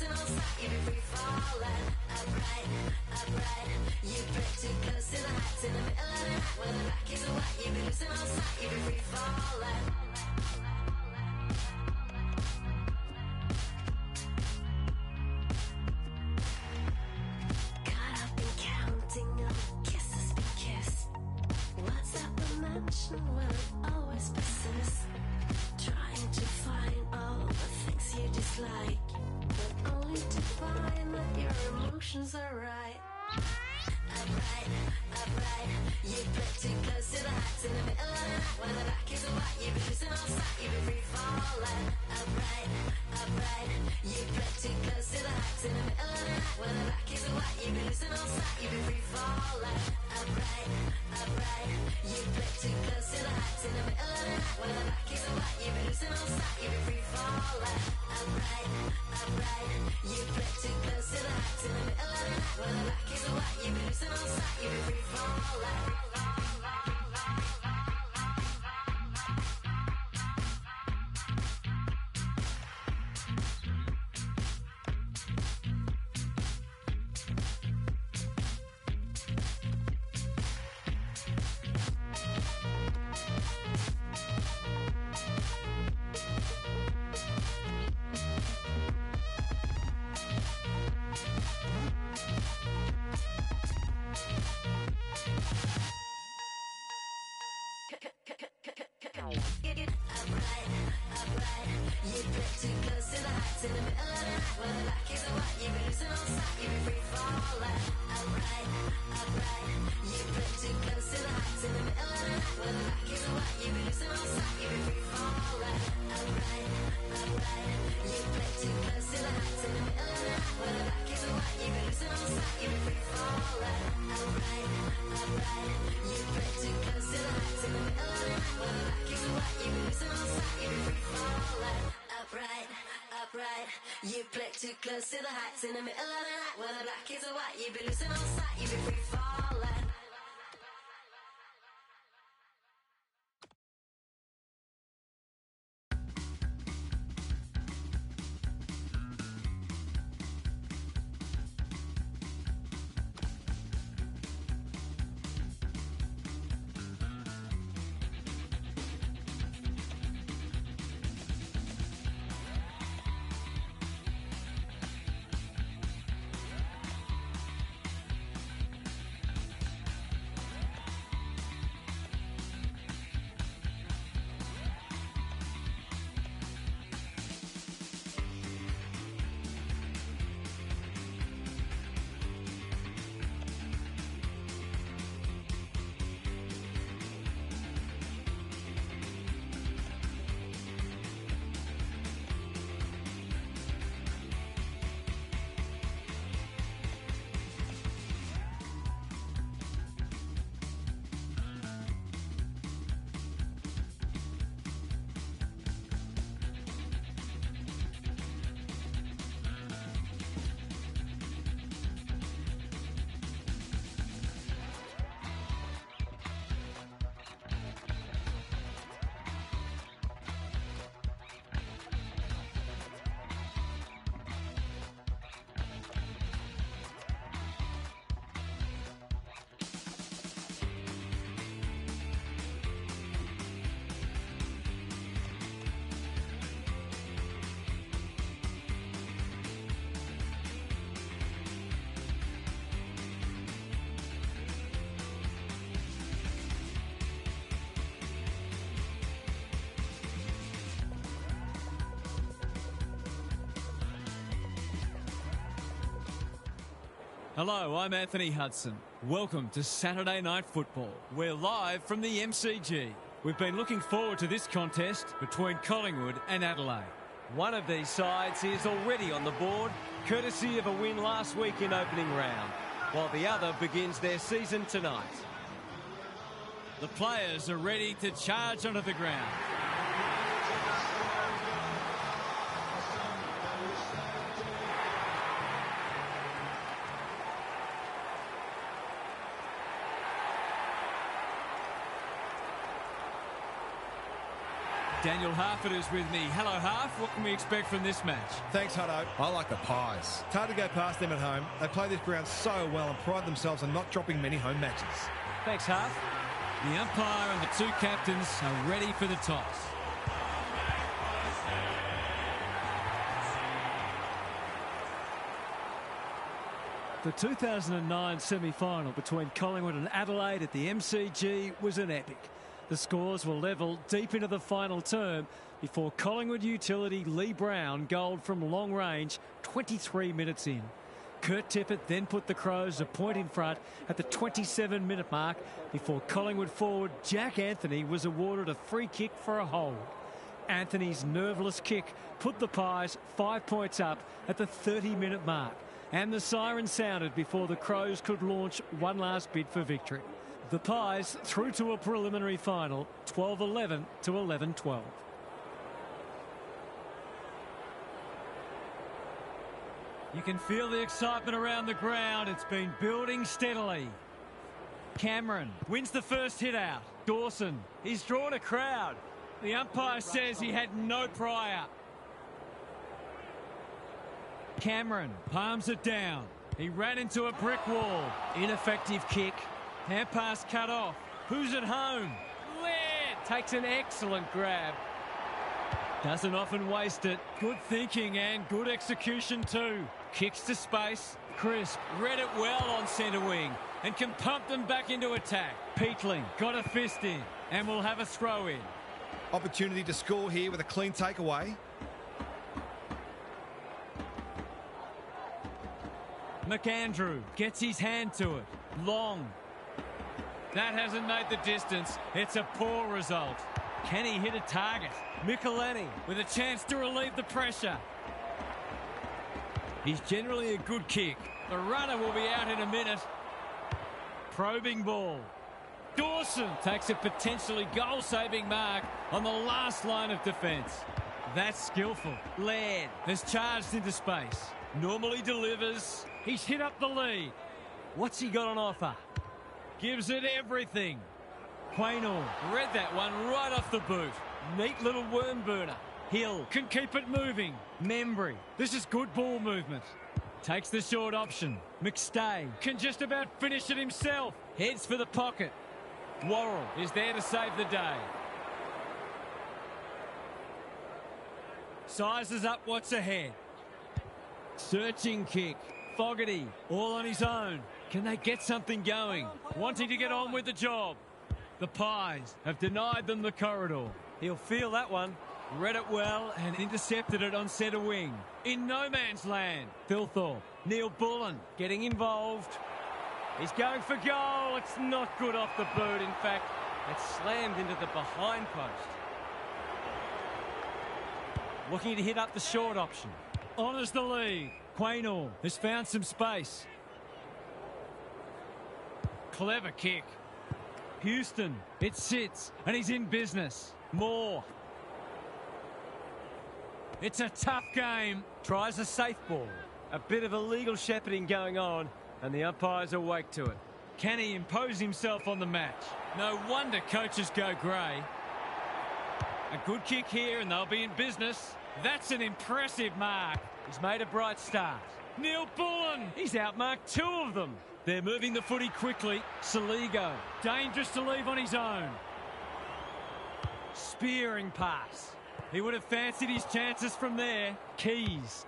losing all sight, you'd be free falling. Upright, upright, you break too close to the heights in the middle of the night. When the back is white, you'd be losing all sight, you'd be free falling. Caught up in counting all the kisses we kissed. What's that dimension where it always persists? Trying to find all the things you dislike, but only to find that your emotions are right. Upright, upright, you break too close to the heights in the middle of the night. When the back is white, you'd be losing all sight, you'd be free falling. Upright, upright, you break too close to the heights in the middle of the night. When the back is white, you'd be losing all sight, you'd be free falling. Upright, upright, you break too close to the heights in the middle of the night. When the back is white, you'd be losing all sight, you'd be free falling. Upright, upright, you break too close to the heights in the middle of the night. When the back is white, you'd be losing all sight, you'd be free falling. You play too close to the heights in the middle of the night. When the black is white, you'd be losing all sight, you'd be free falling. Hello, I'm Anthony Hudson. Welcome to Saturday Night Football. We're live from the MCG. We've been looking forward to this contest between Collingwood and Adelaide. One of these sides is already on the board, courtesy of a win last week in opening round, while the other begins their season tonight. The players are ready to charge onto the ground. Daniel Harford is with me. Hello, Harf. What can we expect from this match? Thanks, Hutto. I like the Pies. It's hard to go past them at home. They play this ground so well and pride themselves on not dropping many home matches. Thanks, Harf. The umpire and the two captains are ready for the toss. The 2009 semi-final between Collingwood and Adelaide at the MCG was an epic. The scores were level deep into the final term before Collingwood utility Lee Brown goaled from long range 23 minutes in. Kurt Tippett then put the Crows a point in front at the 27-minute mark before Collingwood forward Jack Anthony was awarded a free kick for a hold. Anthony's nerveless kick put the Pies 5 points up at the 30-minute mark, and the siren sounded before the Crows could launch one last bid for victory. The Pies through to a preliminary final, 12-11 to 11-12. You can feel the excitement around the ground. It's been building steadily. Cameron wins the first hit out. Dawson, he's drawn a crowd. The umpire says he had no prior. Cameron palms it down. He ran into a brick wall. Ineffective kick. Hand pass cut off. Who's at home? Laird takes an excellent grab. Doesn't often waste it. Good thinking and good execution too. Kicks to space. Crisp read it well on centre wing and can pump them back into attack. Peatling got a fist in and will have a throw in. Opportunity to score here with a clean takeaway. McAndrew gets his hand to it. Long. That hasn't made the distance. It's a poor result. Can he hit a target? Michelini with a chance to relieve the pressure. He's generally a good kick. The runner will be out in a minute. Probing ball. Dawson takes a potentially goal-saving mark on the last line of defence. That's skillful. Laird has charged into space. Normally delivers. He's hit up the lead. What's he got on offer? Gives it everything. Quaynor read that one right off the boot. Neat little worm burner. Hill can keep it moving. Membry. This is good ball movement. Takes the short option. McStay can just about finish it himself. Heads for the pocket. Worrell is there to save the day. Sizes up what's ahead. Searching kick. Fogarty all on his own. Can they get something going? Wanting to get on with the job. The Pies have denied them the corridor. He'll feel that one. Read it well and intercepted it on centre wing. In no man's land. Thilthorpe. Neil Bullen getting involved. He's going for goal. It's not good off the boot. In fact, it's slammed into the behind post. Looking to hit up the short option. Honours the lead. Quaynor has found some space. Clever kick. Houston. It sits and he's in business. Moore. It's a tough game. Tries a safe ball. A bit of illegal shepherding going on and the umpires awake to it. Can he impose himself on the match? No wonder coaches go grey. A good kick here and they'll be in business. That's an impressive mark. He's made a bright start. Neil Bullen. He's outmarked two of them. They're moving the footy quickly. Saligo. Dangerous to leave on his own. Spearing pass. He would have fancied his chances from there. Keys.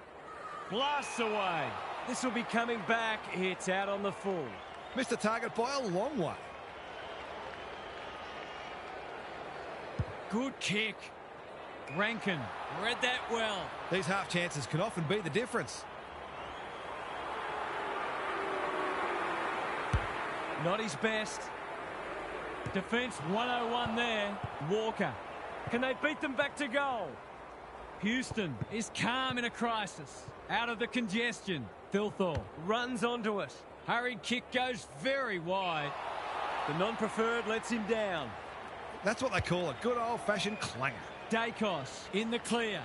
Blasts away. This will be coming back. It's out on the full. Missed the target by a long way. Good kick. Rankin read that well. These half chances can often be the difference. Not his best. Defence 101 there. Walker. Can they beat them back to goal? Houston is calm in a crisis. Out of the congestion. Thilthorpe runs onto it. Hurried kick goes very wide. The non-preferred lets him down. That's what they call a good old-fashioned clanger. Dacos in the clear.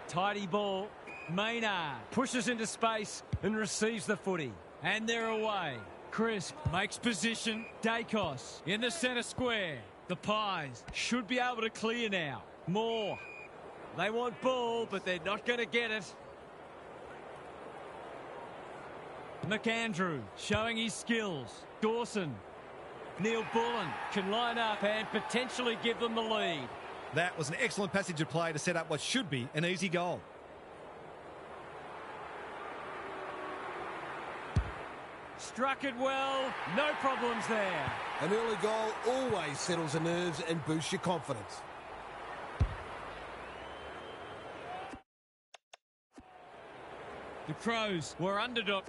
Tidy ball. Maynard pushes into space and receives the footy. And they're away. Crisp makes position. Dacos in the centre square. The Pies should be able to clear now. More. They want ball, but they're not going to get it. McAndrew showing his skills. Dawson. Neil Bullen can line up and potentially give them the lead. That was an excellent passage of play to set up what should be an easy goal. Struck it well. No problems there. An early goal always settles the nerves and boosts your confidence. The Crows were underdog.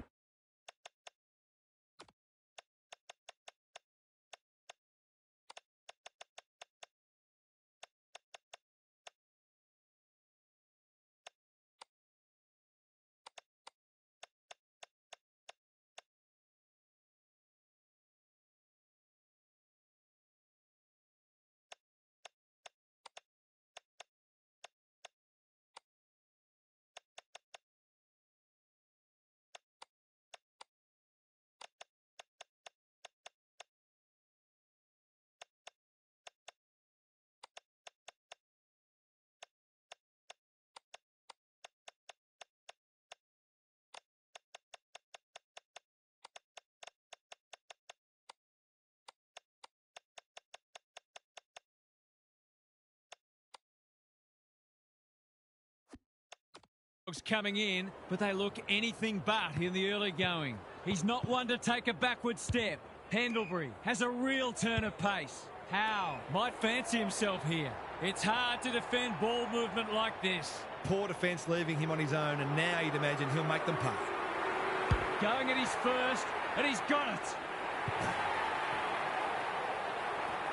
Coming in, but they look anything but in the early going. He's not one to take a backward step. Pendlebury has a real turn of pace. Howe might fancy himself here. It's hard to defend ball movement like this. Poor defence leaving him on his own, and now you'd imagine he'll make them pay. Going at his first, and he's got it.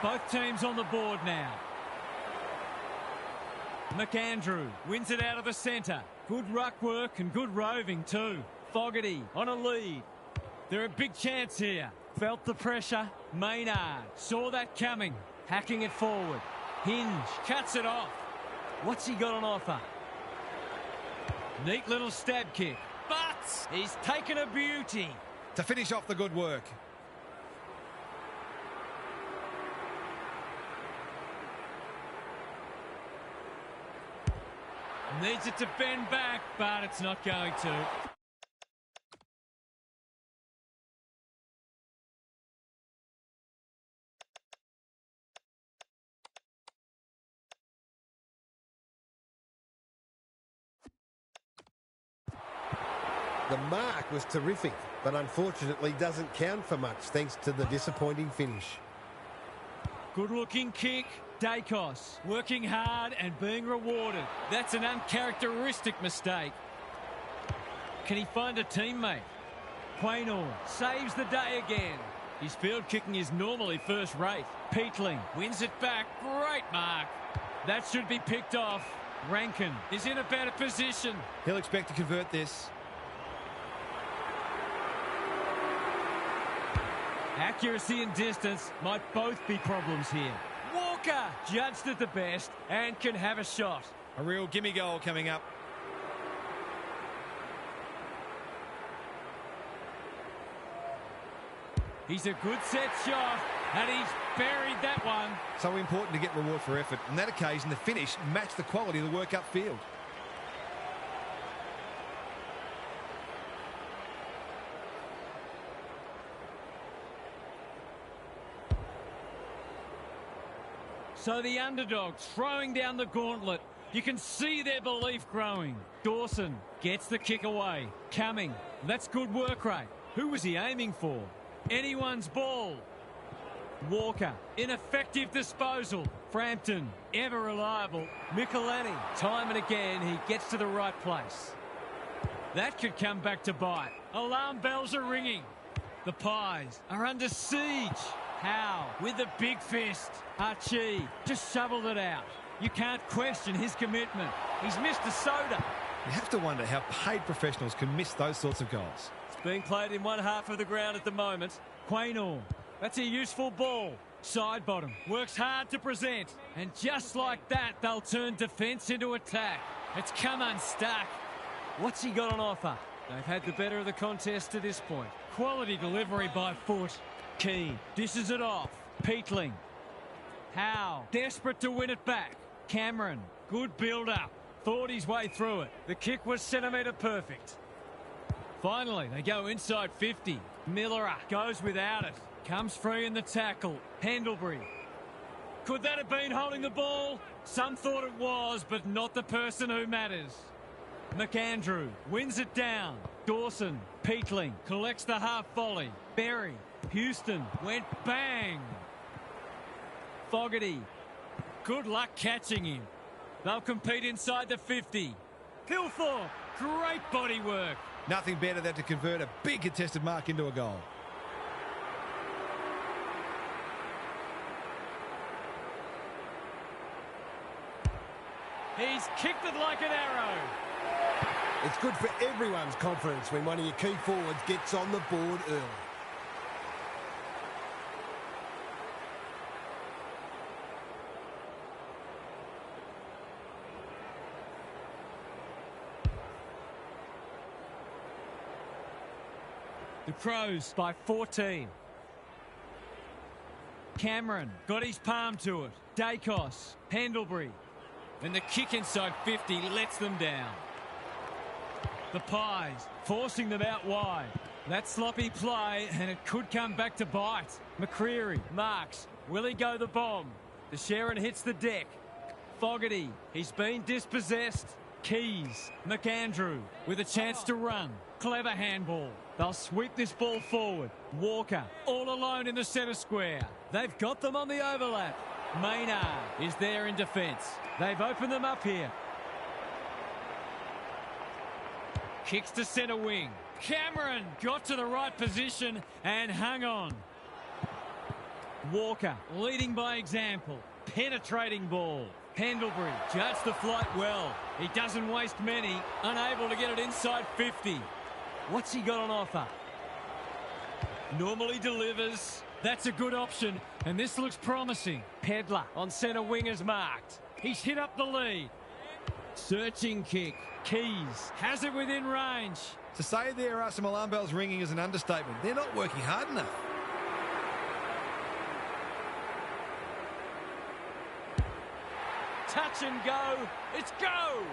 Both teams on the board now. McAndrew wins it out of the centre. Good ruck work and good roving too. Fogarty on a lead. They're a big chance here. Felt the pressure. Maynard saw that coming. Hacking it forward. Hinge cuts it off. What's he got on offer? Neat little stab kick. But he's taken a beauty. To finish off the good work. Needs it to bend back, but it's not going to. The mark was terrific, but unfortunately doesn't count for much thanks to the disappointing finish. Good-looking kick. Dacos working hard and being rewarded. That's an uncharacteristic mistake. Can he find a teammate? Quaynor saves the day again. His field kicking is normally first rate. Peatling wins it back. Great mark. That should be picked off. Rankin is in a better position. He'll expect to convert this. Accuracy and distance might both be problems here. Walker judged at the best and can have a shot. A real gimme goal coming up. He's a good set shot and he's buried that one. So important to get reward for effort. On that occasion, the finish matched the quality of the work upfield. So the underdogs throwing down the gauntlet. You can see their belief growing. Dawson gets the kick away. Cumming. That's good work rate. Who was he aiming for? Anyone's ball. Walker. Ineffective disposal. Frampton. Ever reliable. Michelini. Time and again he gets to the right place. That could come back to bite. Alarm bells are ringing. The Pies are under siege. Howe with a big fist. Archie just shoveled it out. You can't question his commitment. He's missed a soda. You have to wonder how paid professionals can miss those sorts of goals. It's being played in one half of the ground at the moment. Quaynor. That's a useful ball. Side bottom. Works hard to present. And just like that, they'll turn defence into attack. It's come unstuck. What's he got on offer? They've had the better of the contest to this point. Quality delivery by foot. Keane dishes it off. Peatling. Howe, desperate to win it back. Cameron, good build-up. Thought his way through it. The kick was centimetre perfect. Finally, they go inside 50. Miller goes without it. Comes free in the tackle. Pendlebury. Could that have been holding the ball? Some thought it was, but not the person who matters. McAndrew wins it down. Dawson, Peatling, collects the half volley. Berry, Houston, went bang. Fogarty, good luck catching him. They'll compete inside the 50. Pilthorpe, great body work. Nothing better than to convert a big contested mark into a goal. He's kicked it like an arrow. It's good for everyone's confidence when one of your key forwards gets on the board early. The Crows by 14. Cameron got his palm to it. Dacos, Pendlebury. And the kick inside 50 lets them down. The Pies forcing them out wide. That sloppy play, and it could come back to bite. McCreary marks. Will he go the bomb? The Sharon hits the deck. Fogarty, he's been dispossessed. Keys, McAndrew with a chance to run. Clever handball. They'll sweep this ball forward. Walker all alone in the centre square. They've got them on the overlap. Maynard is there in defence. They've opened them up here. Kicks to centre wing. Cameron got to the right position and hung on. Walker leading by example. Penetrating ball. Pendlebury judged the flight well. He doesn't waste many. Unable to get it inside 50. What's he got on offer? Normally delivers. That's a good option, and this looks promising. Pedler on centre wing is marked. He's hit up the lead. Searching kick. Keys has it within range. To say there are some alarm bells ringing is an understatement. They're not working hard enough. Touch and go. It's go.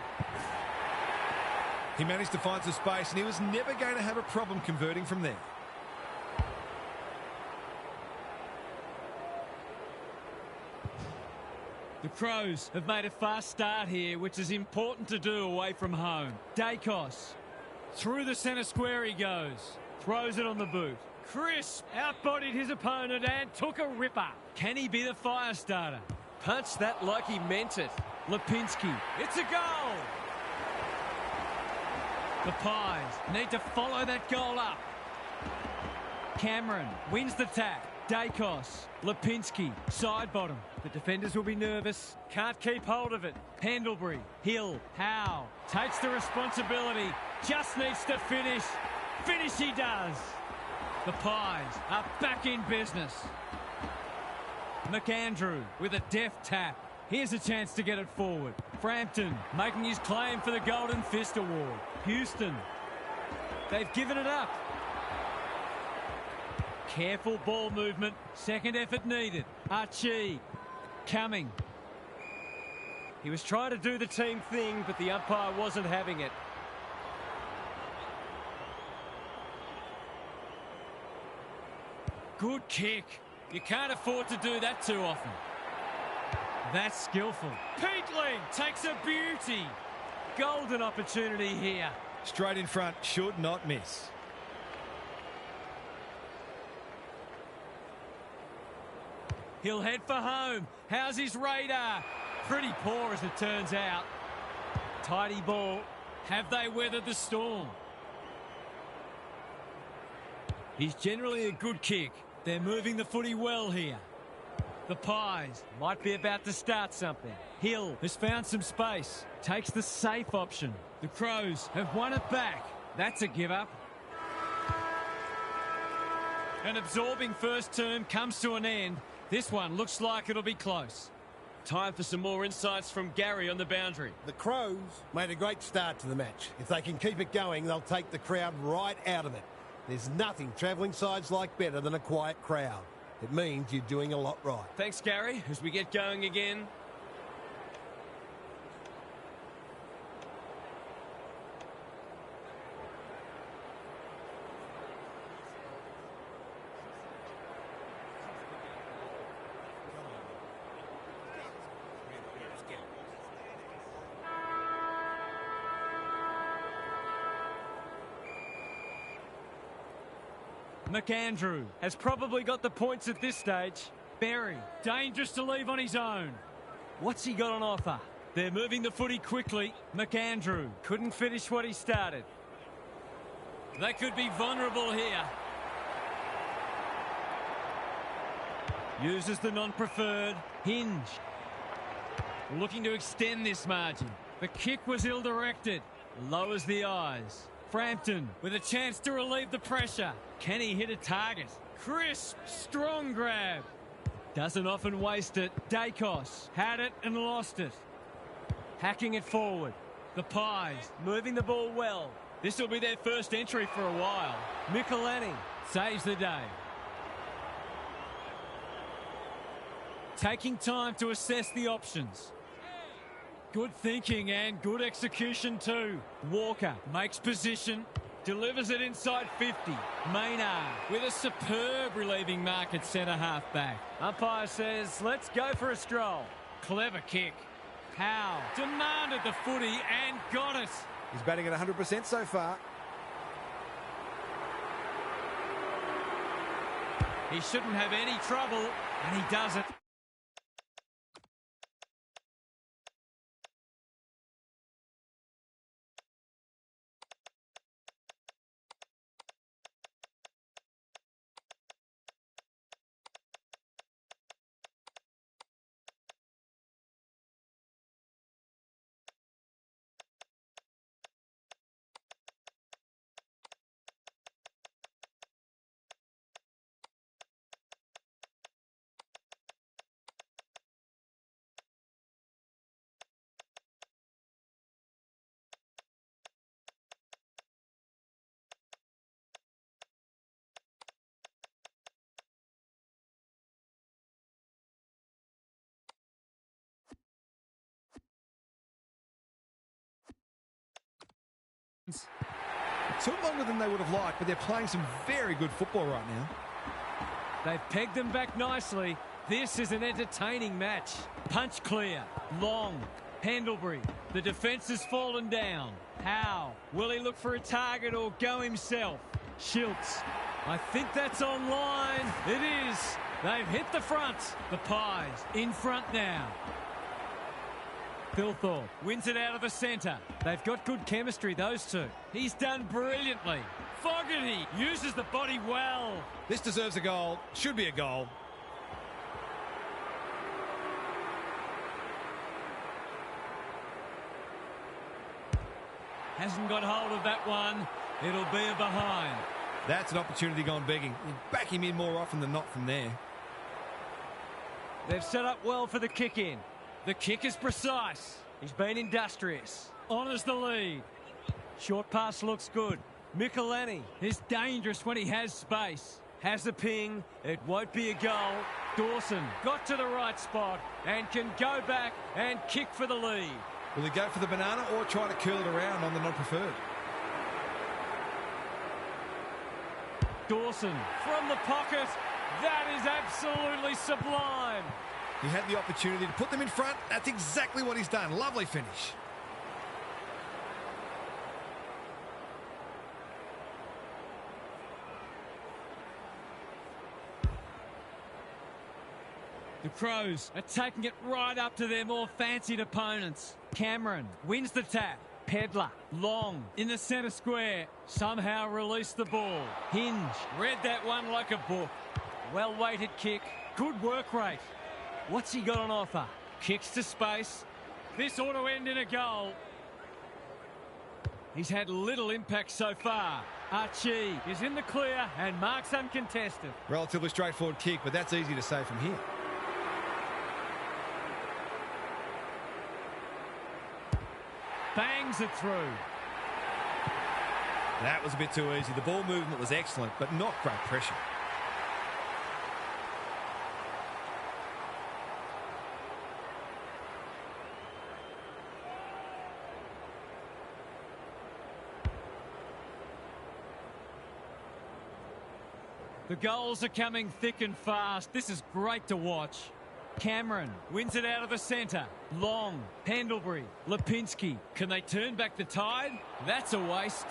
He managed to find some space, and he was never going to have a problem converting from there. The Crows have made a fast start here, which is important to do away from home. Dacos. Through the centre square he goes. Throws it on the boot. Crisp outbodied his opponent and took a ripper. Can he be the fire starter? Punched that like he meant it. Lipinski. It's a goal. The Pies need to follow that goal up. Cameron wins the tap. Dacos, Lipinski, side bottom. The defenders will be nervous. Can't keep hold of it. Pendlebury, Hill, Howe. Takes the responsibility. Just needs to finish. Finish he does. The Pies are back in business. McAndrew with a deft tap. Here's a chance to get it forward. Frampton making his claim for the Golden Fist Award. Houston. They've given it up. Careful ball movement. Second effort needed. Archie. Coming. He was trying to do the team thing, but the umpire wasn't having it. Good kick. You can't afford to do that too often. That's skillful. Peatling takes a beauty. Golden opportunity here. Straight in front, should not miss. He'll head for home. How's his radar? Pretty poor as it turns out. Tidy ball. Have they weathered the storm? He's generally a good kick. They're moving the footy well here. The Pies might be about to start something. Hill has found some space. Takes the safe option. The Crows have won it back. That's a give up. An absorbing first term comes to an end. This one looks like it'll be close. Time for some more insights from Gary on the boundary. The Crows made a great start to the match. If they can keep it going, they'll take the crowd right out of it. There's nothing travelling sides like better than a quiet crowd. It means you're doing a lot right. Thanks, Gary, as we get going again. McAndrew has probably got the points at this stage. Berry, dangerous to leave on his own. What's he got on offer? They're moving the footy quickly. McAndrew couldn't finish what he started. They could be vulnerable here. Uses the non-preferred. Hinge. Looking to extend this margin. The kick was ill-directed. Lowers the eyes. Frampton with a chance to relieve the pressure. Can he hit a target? Crisp, strong grab. Doesn't often waste it. Dacos had it and lost it. Hacking it forward. The Pies moving the ball well. This will be their first entry for a while. Michelini saves the day. Taking time to assess the options. Good thinking and good execution too. Walker makes position, delivers it inside 50. Maynard with a superb relieving mark at centre-half back. Umpire says, let's go for a stroll. Clever kick. Howe demanded the footy and got it. He's batting at 100% so far. He shouldn't have any trouble, and he doesn't. It took longer than they would have liked, but they're playing some very good football right now. They've pegged them back nicely. This is an entertaining match. Punch clear. Long. Pendlebury. The defence has fallen down. Howe. Will he look for a target or go himself? Schiltz. I think that's online. It is. They've hit the front. The Pies in front now. Thilthorpe wins it out of the centre. They've got good chemistry, those two. He's done brilliantly. Fogarty uses the body well. This deserves a goal. Should be a goal. Hasn't got hold of that one. It'll be a behind. That's an opportunity gone begging. You back him in more often than not from there. They've set up well for the kick in. The kick is precise. He's been industrious. Honours the lead. Short pass looks good. Michelini is dangerous when he has space. Has a ping. It won't be a goal. Dawson got to the right spot and can go back and kick for the lead. Will he go for the banana or try to curl it around on the non-preferred? Dawson from the pocket. That is absolutely sublime. He had the opportunity to put them in front. That's exactly what he's done. Lovely finish. The Crows are taking it right up to their more fancied opponents. Cameron wins the tap. Pedler, long, in the centre square. Somehow released the ball. Hinge read that one like a book. Well-weighted kick. Good work rate. What's he got on offer? Kicks to space. This ought to end in a goal. He's had little impact so far. Archie is in the clear and marks uncontested. Relatively straightforward kick, but that's easy to say from here. Bangs it through. That was a bit too easy. The ball movement was excellent, but not great pressure. The goals are coming thick and fast. This is great to watch. Cameron wins it out of the centre. Long, Pendlebury, Lipinski. Can they turn back the tide? That's a waste.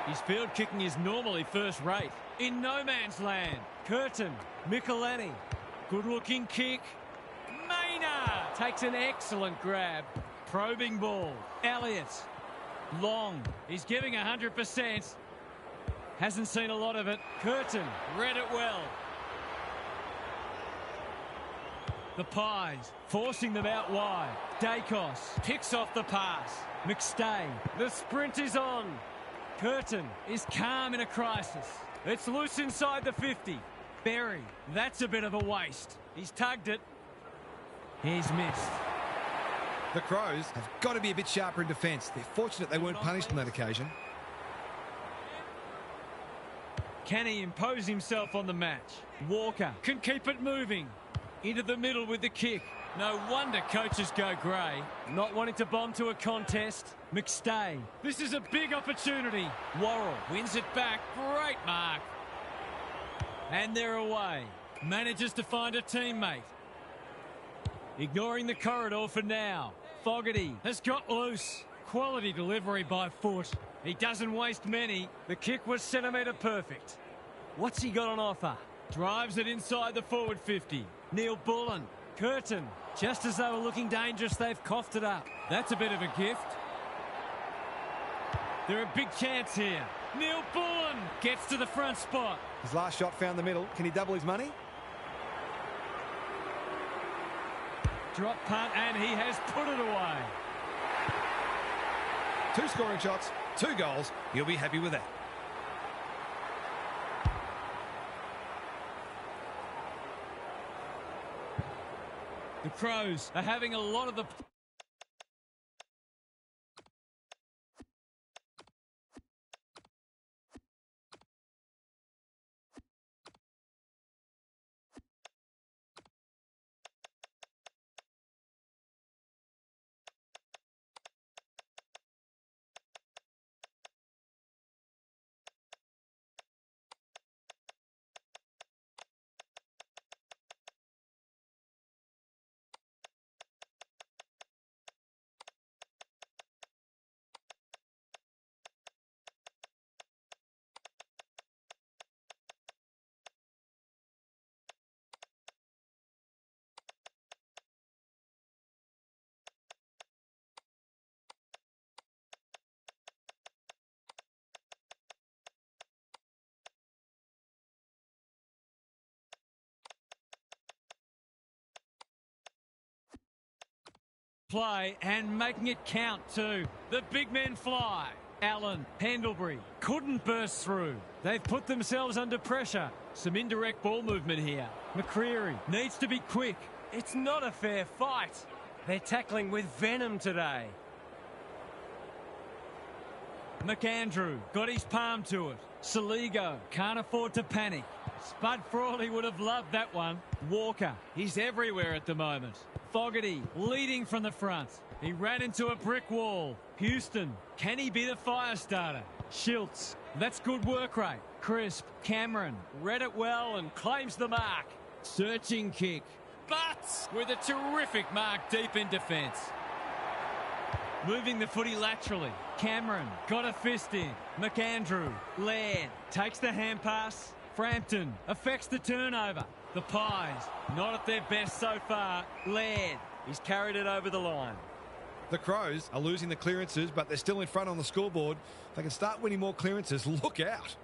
His field kicking is normally first rate. In no man's land. Curtin, Michelini. Good looking kick. Maynard takes an excellent grab. Probing ball. Elliott. Long. He's giving 100%. Hasn't seen a lot of it. Curtin read it well. The Pies forcing them out wide. Dacos picks off the pass. McStay. The sprint is on. Curtin is calm in a crisis. It's loose inside the 50. Berry. That's a bit of a waste. He's tugged it. He's missed. The Crows have got to be a bit sharper in defence. They're fortunate they weren't punished on that occasion. Can he impose himself on the match? Walker can keep it moving. Into the middle with the kick. No wonder coaches go grey. Not wanting to bomb to a contest. McStay. This is a big opportunity. Worrell wins it back. Great mark. And they're away. Manages to find a teammate. Ignoring the corridor for now. Fogarty has got loose. Quality delivery by foot. He doesn't waste many. The kick was centimetre perfect. What's he got on offer? Drives it inside the forward 50. Neil Bullen. Curtin. Just as they were looking dangerous, they've coughed it up. That's a bit of a gift. They're a big chance here. Neil Bullen gets to the front spot. His last shot found the middle. Can he double his money? Drop punt, and he has put it away. 2 scoring shots, 2 goals. You'll be happy with that. The Crows are having a lot of the... play and making it count too. The big men fly. Allen, Pendlebury couldn't burst through. They've put themselves under pressure. Some indirect ball movement here. McCreary needs to be quick. It's not a fair fight. They're tackling with venom today. McAndrew got his palm to it. Saligo can't afford to panic. Spud Frawley would have loved that one. Walker, he's everywhere at the moment. Fogarty leading from the front. He ran into a brick wall. Houston, can he be the fire starter? Schiltz, that's good work rate. Crisp, Cameron, read it well and claims the mark. Searching kick. Butts with a terrific mark deep in defence. Moving the footy laterally. Cameron got a fist in. McAndrew, Laird takes the hand pass. Frampton affects the turnover. The Pies, not at their best so far. Laird, he's carried it over the line. The Crows are losing the clearances, but they're still in front on the scoreboard. If they can start winning more clearances, look out.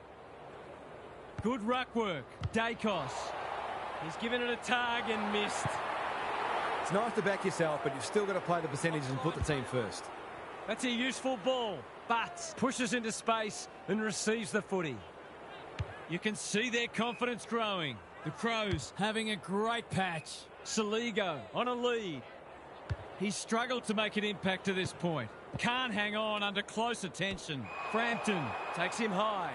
Good ruck work. Dacos. He's given it a tug and missed. It's nice to back yourself, but you've still got to play the percentages and put the team first. That's a useful ball. Butts pushes into space and receives the footy. You can see their confidence growing. The Crows having a great patch. Saligo on a lead. He's struggled to make an impact to this point. Can't hang on under close attention. Frampton takes him high.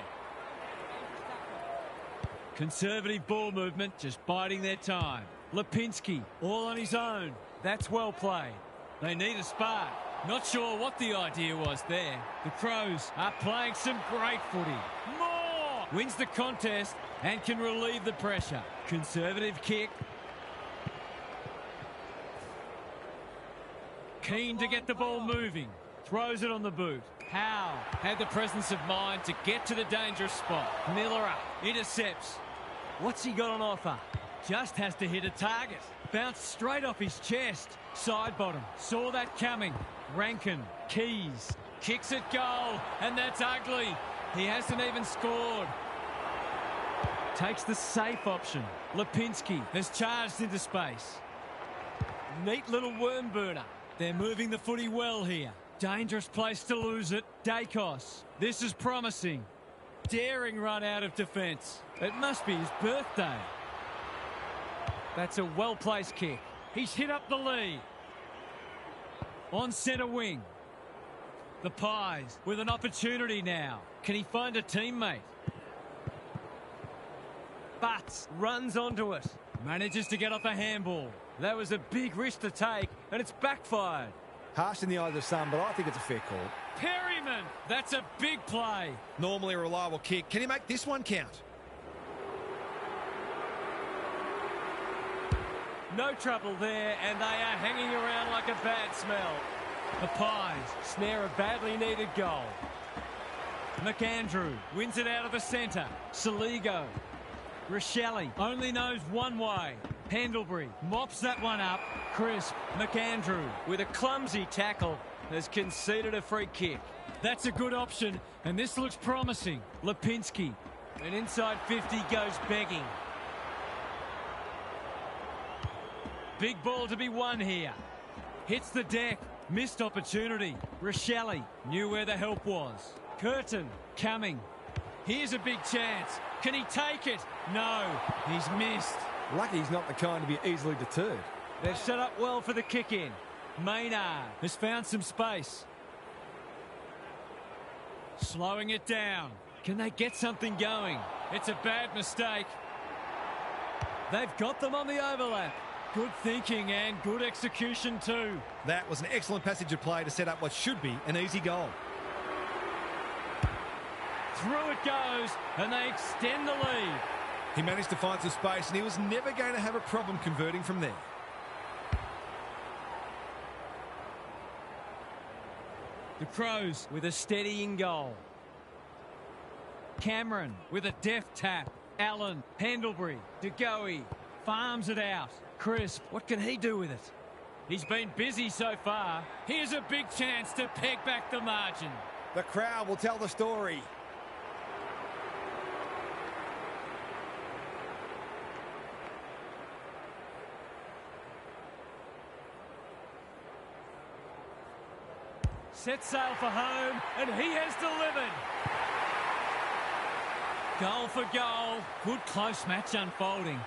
Conservative ball movement, just biding their time. Lipinski all on his own. That's well played. They need a spark. Not sure what the idea was there. The Crows are playing some great footy. More! wins the contest and can relieve the pressure. Conservative kick. Keen to get the ball moving. Throws it on the boot. Howe had the presence of mind to get to the dangerous spot. Miller up. Intercepts. What's he got on offer? Just has to hit a target. Bounced straight off his chest. Side bottom. Saw that coming. Rankin. Keys. Kicks it goal. And that's ugly. He hasn't even scored. Takes the safe option. Lipinski has charged into space. Neat little worm burner. They're moving the footy well here. Dangerous place to lose it. Dacos. This is promising. Daring run out of defence. It must be his birthday. That's a well-placed kick. He's hit up the lead. On centre wing. The Pies with an opportunity now. Can he find a teammate? Butts runs onto it. Manages to get off a handball. That was a big risk to take, and it's backfired. Harsh in the eyes of some, but I think it's a fair call. Perryman, that's a big play. Normally a reliable kick. Can he make this one count? No trouble there, and they are hanging around like a bad smell. The Pies snare a badly needed goal. McAndrew wins it out of the centre. Saligo. Rochelle only knows one way. Pendlebury mops that one up. Crisp. McAndrew with a clumsy tackle has conceded a free kick. That's a good option, and this looks promising. Lipinski. And inside 50 goes begging. Big ball to be won here. Hits the deck. Missed opportunity. Rochelle knew where the help was. Curtin coming. Here's a big chance. Can he take it? No, he's missed. Lucky he's not the kind to be easily deterred. They've set up well for the kick in. Maynard has found some space. Slowing it down. Can they get something going? It's a bad mistake. They've got them on the overlap. Good thinking and good execution too. That was an excellent passage of play to set up what should be an easy goal. Through it goes, and they extend the lead. He managed to find some space, and he was never going to have a problem converting from there. The Crows with a steadying goal. Cameron with a deft tap. Allen, Pendlebury, DeGoey, farms it out. Crisp, what can he do with it? He's been busy so far. Here's a big chance to peg back the margin. The crowd will tell the story. Set sail for home, and he has delivered. Goal for goal. Good close match unfolding.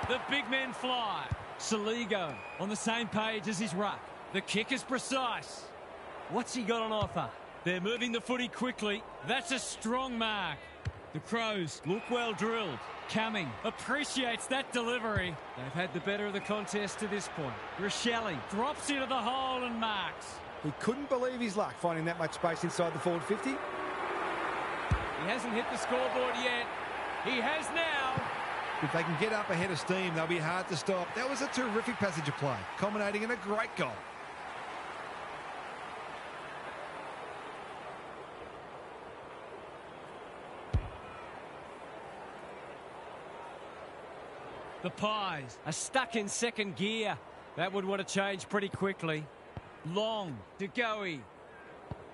The big men fly. Saligo on the same page as his ruck. The kick is precise. What's he got on offer? They're moving the footy quickly. That's a strong mark. The Crows look well drilled. Cumming appreciates that delivery. They've had the better of the contest to this point. Rochelle drops into the hole and marks. He couldn't believe his luck finding that much space inside the forward 50. He hasn't hit the scoreboard yet. He has now. If they can get up ahead of steam, they'll be hard to stop. That was a terrific passage of play, culminating in a great goal. The Pies are stuck in second gear. That would want to change pretty quickly. Long, DeGoey.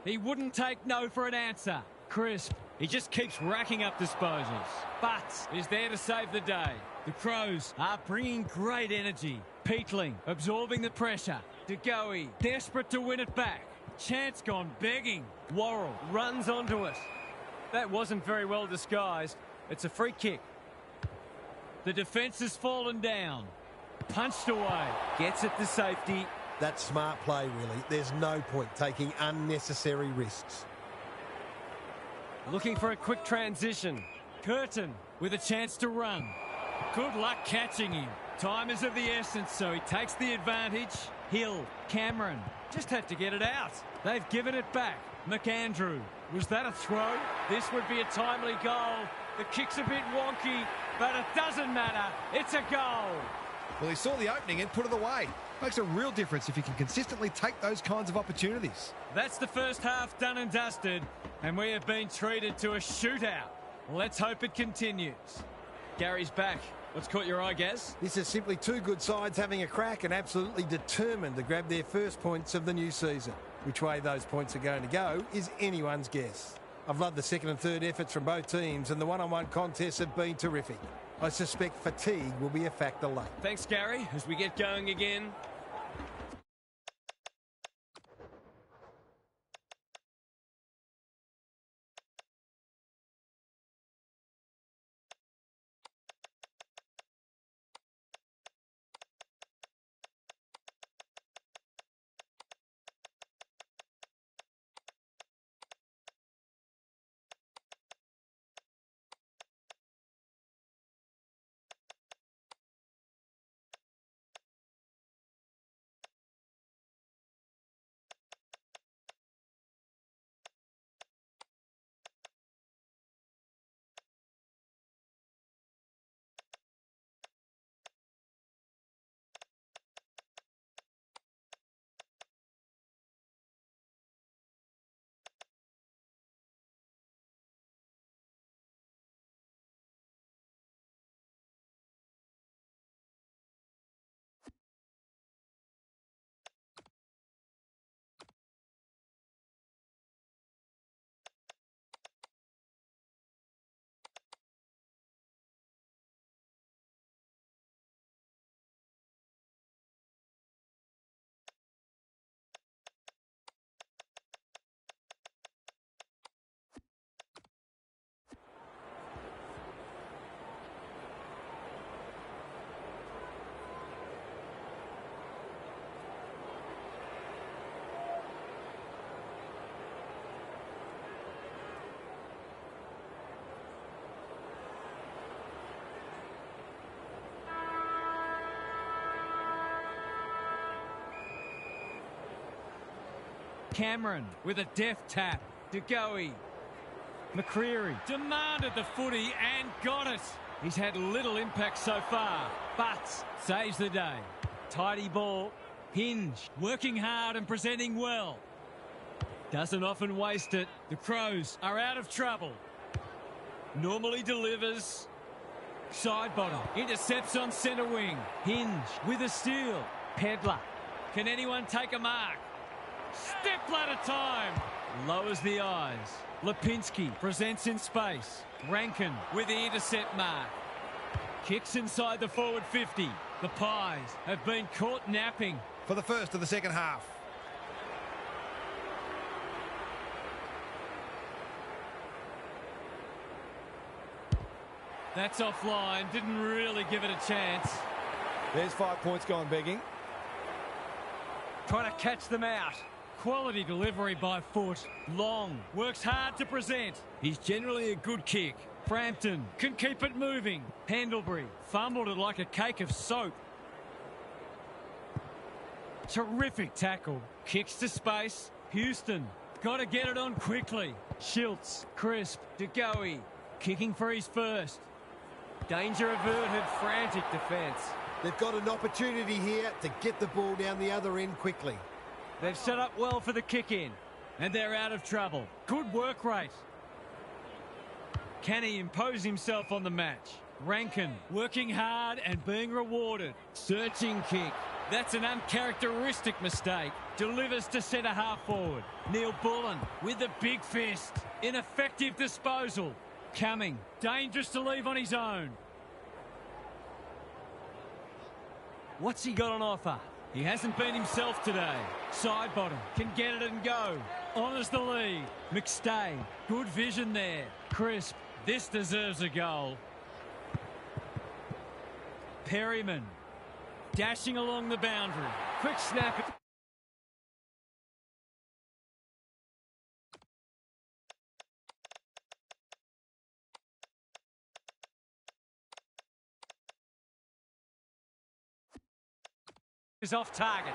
He wouldn't take no for an answer. Crisp. He just keeps racking up disposals. Butts is there to save the day. The Crows are bringing great energy. Peatling absorbing the pressure. DeGoey desperate to win it back. Chance gone begging. Worrell runs onto it. That wasn't very well disguised. It's a free kick. The defence has fallen down. Punched away. Gets it to safety. That's smart play, really. There's no point taking unnecessary risks. Looking for a quick transition. Curtin with a chance to run. Good luck catching him. Time is of the essence, so he takes the advantage. Hill, Cameron, just had to get it out. They've given it back. McAndrew Was that a throw? This would be a timely goal. The kick's a bit wonky, but it doesn't matter. It's a goal. Well, he saw the opening and put it away. Makes a real difference if you can consistently take those kinds of opportunities. That's the first half done and dusted, and we have been treated to a shootout. Let's hope it continues. Gary's back. What's caught your eye, Gaz? This is simply two good sides having a crack and absolutely determined to grab their first points of the new season. Which way those points are going to go is anyone's guess. I've loved the second and third efforts from both teams, and the one-on-one contests have been terrific. I suspect fatigue will be a factor late. Thanks, Gary, as we get going again. Cameron with a deft tap. De Goey. McCreary. Demanded the footy and got it. He's had little impact so far, but saves the day. Tidy ball. Hinge. Working hard and presenting well. Doesn't often waste it. The Crows are out of trouble. Normally delivers. Side bottom. Intercepts on centre wing. Hinge with a steal. Pedler. Can anyone take a mark? Step ladder time. Lowers the eyes. Lipinski presents in space. Rankin with the intercept mark. Kicks inside the forward 50. The Pies have been caught napping. For the first of the second half. That's offline. Didn't really give it a chance. There's 5 points gone begging. Trying to catch them out. Quality delivery by foot. Long. Works hard to present. He's generally a good kick. Frampton can keep it moving. Pendlebury fumbled it like a cake of soap. Terrific tackle. Kicks to space. Houston. Got to get it on quickly. Schiltz. Crisp. De Goey. Kicking for his first. Danger averted. Frantic defence. They've got an opportunity here to get the ball down the other end quickly. They've set up well for the kick-in. And they're out of trouble. Good work rate. Can he impose himself on the match? Rankin working hard and being rewarded. Searching kick. That's an uncharacteristic mistake. Delivers to centre half forward. Neil Bullen with the big fist. Ineffective disposal. Coming. Dangerous to leave on his own. What's he got on offer? He hasn't been himself today. Side bottom. Can get it and go. Honours the lead. McStay. Good vision there. Crisp. This deserves a goal. Perryman. Dashing along the boundary. Quick snap. Is off target.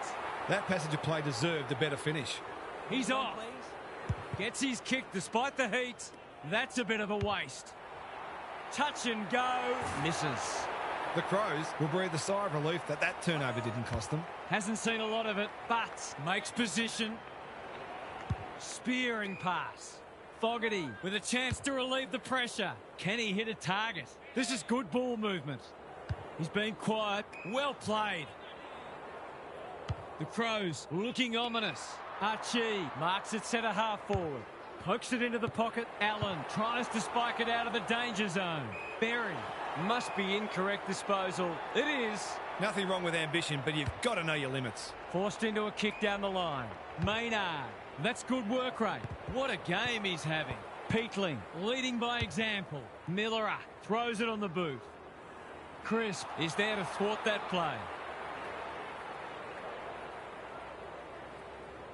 That passage of play deserved a better finish. He's off. Gets his kick despite the heat. That's a bit of a waste. Touch and go. Misses. The Crows will breathe a sigh of relief that turnover didn't cost them. Hasn't seen a lot of it, but makes position. Spearing pass. Fogarty with a chance to relieve the pressure. Can he hit a target? This is good ball movement. He's been quiet. Well played. The Crows looking ominous. Archie marks it centre half forward. Pokes it into the pocket. Allen tries to spike it out of the danger zone. Berry must be incorrect disposal. It is. Nothing wrong with ambition, but you've got to know your limits. Forced into a kick down the line. Maynard. That's good work rate. What a game he's having. Peatling leading by example. Millerer throws it on the boot. Crisp is there to thwart that play.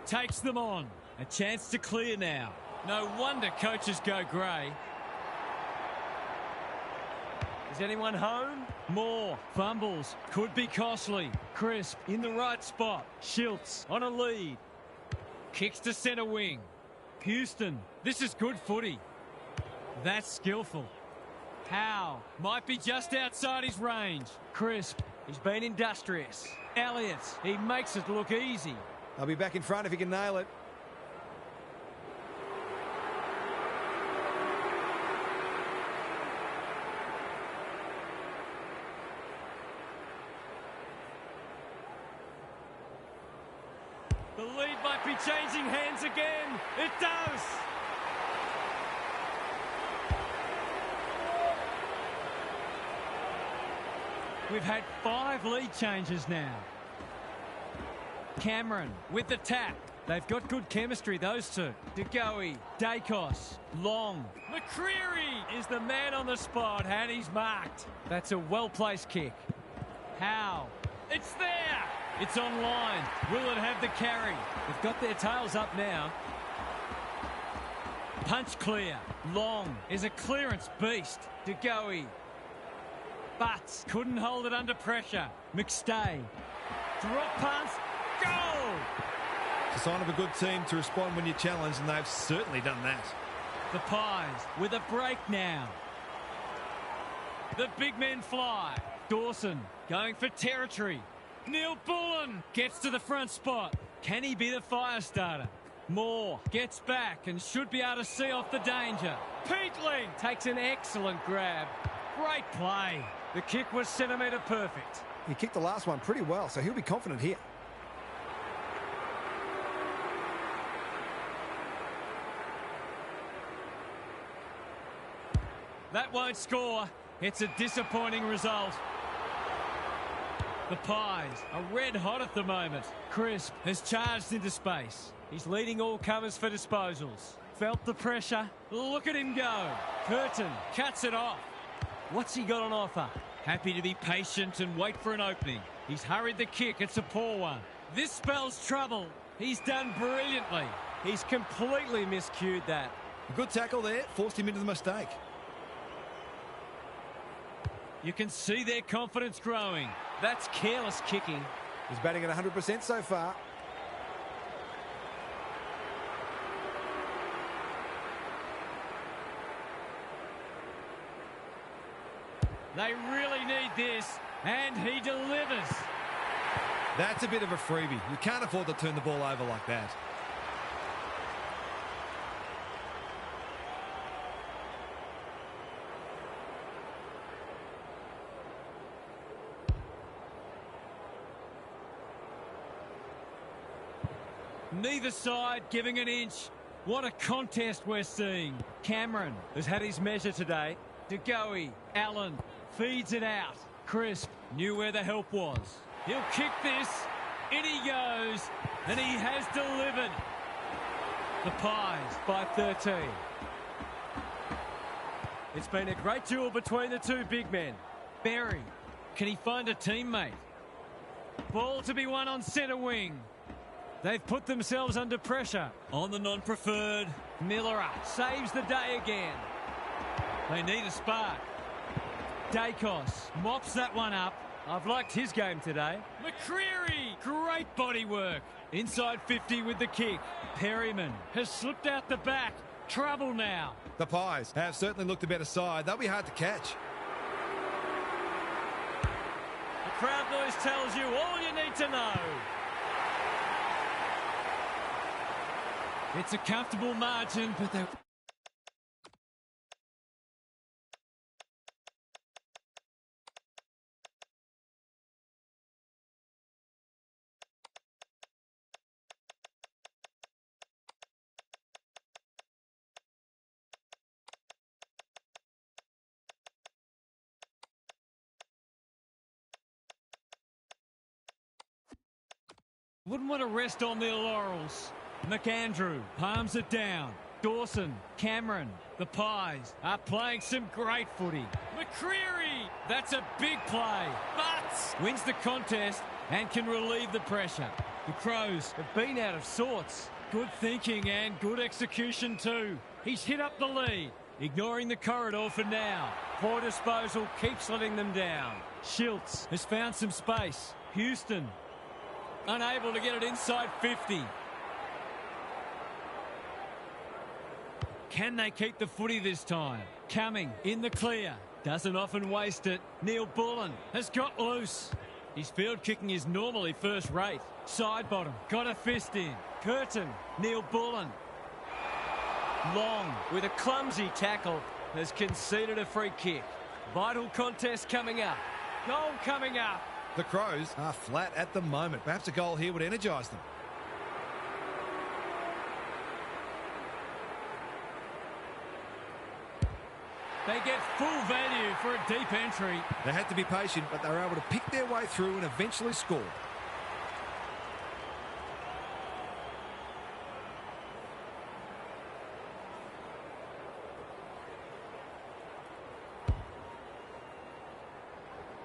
Takes them on. A chance to clear now. No wonder coaches go grey. Is anyone home? Moore fumbles. Could be costly. Crisp in the right spot. Schiltz on a lead. Kicks to centre wing. Houston. This is good footy. That's skillful. Howe might be just outside his range. Crisp. He's been industrious. Elliott. He makes it look easy. I'll be back in front if he can nail it. The lead might be changing hands again. It does. We've had 5 lead changes now. Cameron with the tap. They've got good chemistry, those two. DeGoey, Dacos, Long. McCreary is the man on the spot, and he's marked. That's a well-placed kick. Howe. It's there. It's on line. Will it have the carry? They've got their tails up now. Punch clear. Long is a clearance beast. DeGoey. But couldn't hold it under pressure. McStay. Drop punt. Goal! It's a sign of a good team to respond when you're challenged, and they've certainly done that. The Pies with a break now. The big men fly. Dawson going for territory. Neil Bullen gets to the front spot. Can he be the fire starter? Moore gets back and should be able to see off the danger. Peatling takes an excellent grab. Great play. The kick was centimetre perfect. He kicked the last one pretty well, so he'll be confident here. That won't score. It's a disappointing result. The Pies are red hot at the moment. Crisp has charged into space. He's leading all comers for disposals. Felt the pressure. Look at him go. Curtin cuts it off. What's he got on offer? Happy to be patient and wait for an opening. He's hurried the kick. It's a poor one. This spells trouble. He's done brilliantly. He's completely miscued that. A good tackle there. Forced him into the mistake. You can see their confidence growing. That's careless kicking. He's batting at 100% so far. They really need this, and he delivers. That's a bit of a freebie. You can't afford to turn the ball over like that. Neither side giving an inch. What a contest we're seeing. Cameron has had his measure today. DeGoey, Allen feeds it out. Crisp knew where the help was. He'll kick this. In he goes. And he has delivered. The Pies by 13. It's been a great duel between the two big men. Berry, can he find a teammate? Ball to be won on centre wing. They've put themselves under pressure. On the non-preferred, Millerer saves the day again. They need a spark. Dacos mops that one up. I've liked his game today. McCreary, great body work. Inside 50 with the kick. Perryman has slipped out the back. Trouble now. The Pies have certainly looked a better side. They'll be hard to catch. The crowd noise tells you all you need to know. It's a comfortable margin, but they... Wouldn't want to rest on their laurels. McAndrew palms it down. Dawson, Cameron, the Pies are playing some great footy. McCreary, that's a big play, but wins the contest and can relieve the pressure. The Crows have been out of sorts. Good thinking and good execution too. He's hit up the lead, ignoring the corridor for now. Poor disposal keeps letting them down. Schiltz has found some space. Houston unable to get it inside 50. Can they keep the footy this time? Cumming in the clear. Doesn't often waste it. Neil Bullen has got loose. His field kicking is normally first rate. Side bottom. Got a fist in. Curtin. Neil Bullen. Long with a clumsy tackle has conceded a free kick. Vital contest coming up. Goal coming up. The Crows are flat at the moment. Perhaps a goal here would energise them. They get full value for a deep entry. They had to be patient, but they were able to pick their way through and eventually score.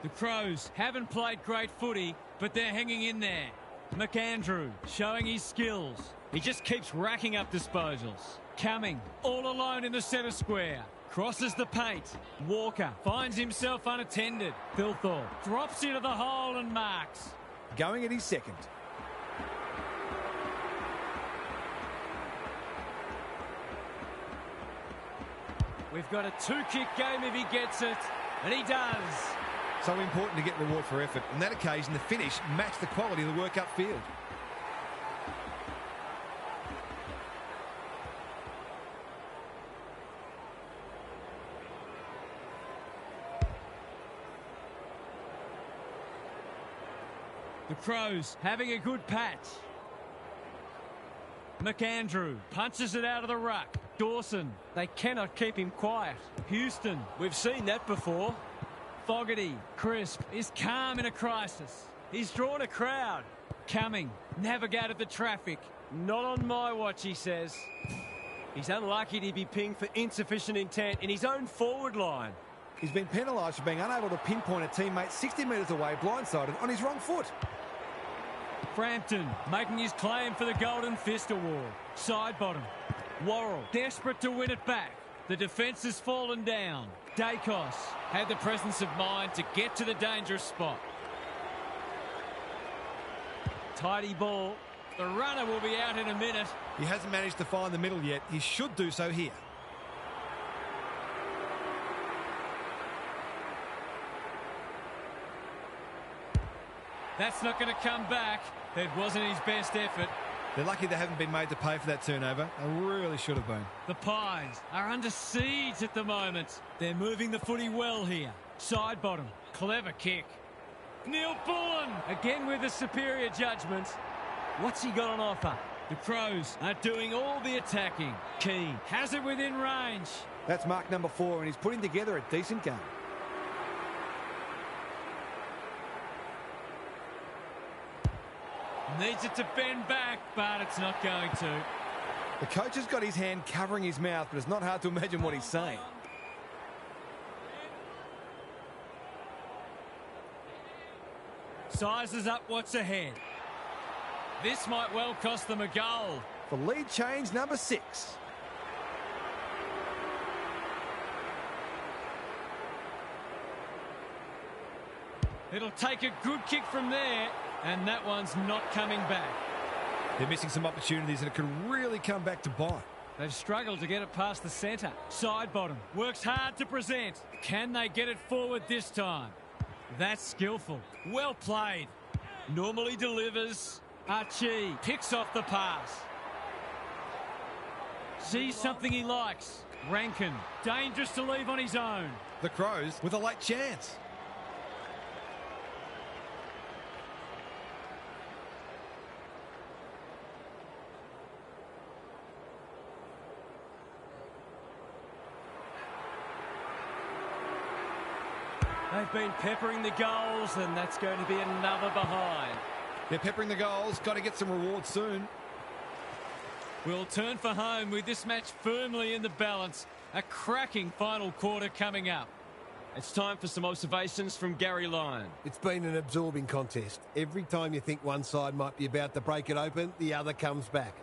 The Crows haven't played great footy, but they're hanging in there. McAndrew showing his skills. He just keeps racking up disposals. Cumming all alone in the centre square. Crosses the paint. Walker finds himself unattended. Thilthorpe drops into the hole and marks. Going at his second. We've got a two-kick game if he gets it, and he does. So important to get reward for effort. On that occasion, the finish matched the quality of the work upfield. The Crows having a good patch. McAndrew punches it out of the ruck. Dawson, they cannot keep him quiet. Houston, we've seen that before. Fogarty, crisp, is calm in a crisis. He's drawn a crowd. Cumming, navigated the traffic. Not on my watch, he says. He's unlucky to be pinged for insufficient intent in his own forward line. He's been penalised for being unable to pinpoint a teammate 60 metres away, blindsided on his wrong foot. Frampton making his claim for the Golden Fist Award. Side bottom. Worrell desperate to win it back. The defence has fallen down. Dacos had the presence of mind to get to the dangerous spot. Tidy ball. The runner will be out in a minute. He hasn't managed to find the middle yet. He should do so here. That's not going to come back. It wasn't his best effort. They're lucky they haven't been made to pay for that turnover. They really should have been. The Pies are under siege at the moment. They're moving the footy well here. Side bottom. Clever kick. Neil Bullen again with the superior judgment. What's he got on offer? The Crows are doing all the attacking. Keane has it within range. That's mark number 4, and he's putting together a decent game. Needs it to bend back, but it's not going to. The coach has got his hand covering his mouth, but it's not hard to imagine what he's saying. Sizes up what's ahead. This might well cost them a goal. For lead change number 6. It'll take a good kick from there, and that one's not coming back. They're missing some opportunities and it could really come back to bite. They've struggled to get it past the centre. Side bottom. Works hard to present. Can they get it forward this time? That's skillful. Well played. Normally delivers. Archie picks off the pass. Sees something he likes. Rankin, dangerous to leave on his own. The Crows with a late chance. They've been peppering the goals, and that's going to be another behind. They're peppering the goals. Got to get some rewards soon. We'll turn for home with this match firmly in the balance. A cracking final quarter coming up. It's time for some observations from Gary Lyon. It's been an absorbing contest. Every time you think one side might be about to break it open, the other comes back.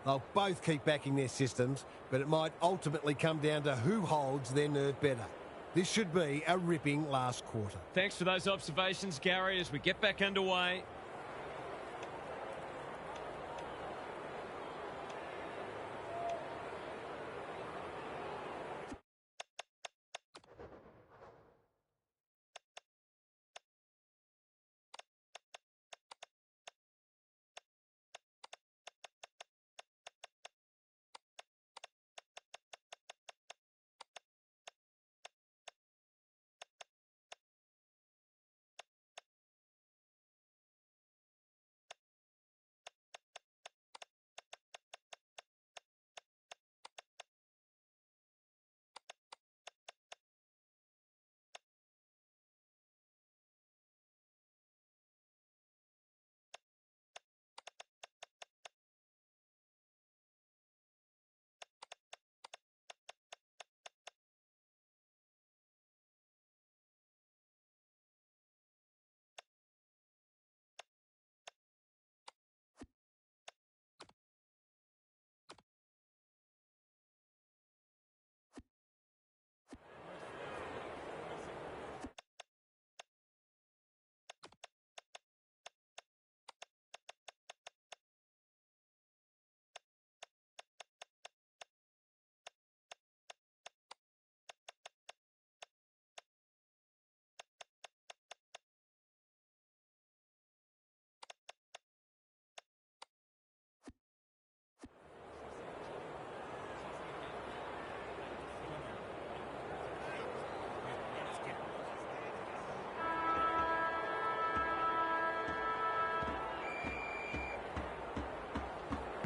They'll both keep backing their systems, but it might ultimately come down to who holds their nerve better. This should be a ripping last quarter. Thanks for those observations, Gary, as we get back underway.